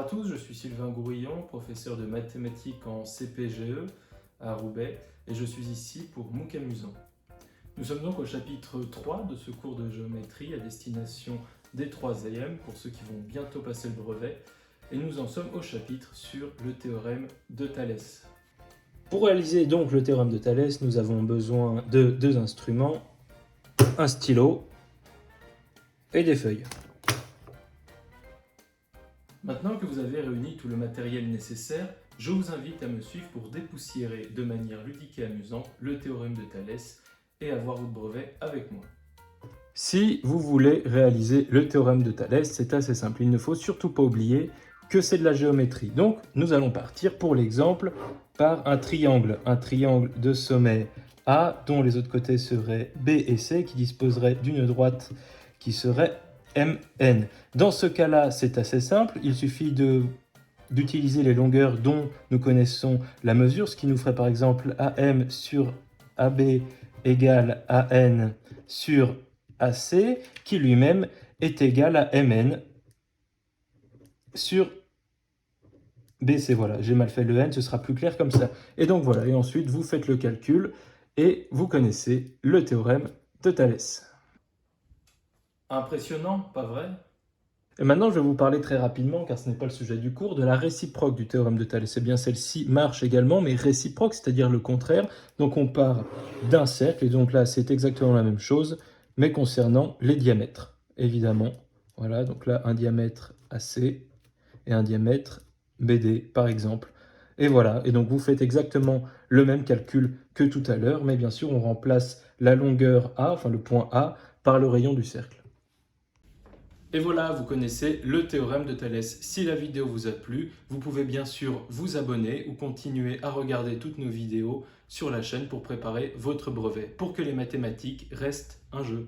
à tous, je suis Sylvain Gourillon, professeur de mathématiques en CPGE à Roubaix et je suis ici pour MOOC Amusant. Nous sommes donc au chapitre 3 de ce cours de géométrie à destination des 3e pour ceux qui vont bientôt passer le brevet et nous en sommes au chapitre sur le théorème de Thalès. Pour réaliser donc le théorème de Thalès, nous avons besoin de deux instruments, un stylo et des feuilles. Maintenant que vous avez réuni tout le matériel nécessaire, je vous invite à me suivre pour dépoussiérer de manière ludique et amusante le théorème de Thalès et avoir votre brevet avec moi. Si vous voulez réaliser le théorème de Thalès, c'est assez simple. Il ne faut surtout pas oublier que c'est de la géométrie. Donc, nous allons partir pour l'exemple par un triangle de sommet A, dont les autres côtés seraient B et C, qui disposeraient d'une droite qui serait MN. Dans ce cas-là, c'est assez simple. Il suffit d'utiliser les longueurs dont nous connaissons la mesure, ce qui nous ferait par exemple AM sur AB égale AN sur AC, qui lui-même est égal à MN sur BC. Voilà, j'ai mal fait le N, ce sera plus clair comme ça. Et donc voilà, et ensuite vous faites le calcul et vous connaissez le théorème de Thalès. Impressionnant, pas vrai? Et maintenant, je vais vous parler très rapidement, car ce n'est pas le sujet du cours, de la réciproque du théorème de Thalès. Eh bien, celle-ci marche également, mais réciproque, c'est-à-dire le contraire. Donc, on part d'un cercle, et donc là, c'est exactement la même chose, mais concernant les diamètres, évidemment. Voilà, donc là, un diamètre AC et un diamètre BD, par exemple. Et voilà, et donc vous faites exactement le même calcul que tout à l'heure, mais bien sûr, on remplace la longueur A, enfin le point A, par le rayon du cercle. Et voilà, vous connaissez le théorème de Thalès. Si la vidéo vous a plu, vous pouvez bien sûr vous abonner ou continuer à regarder toutes nos vidéos sur la chaîne pour préparer votre brevet, pour que les mathématiques restent un jeu.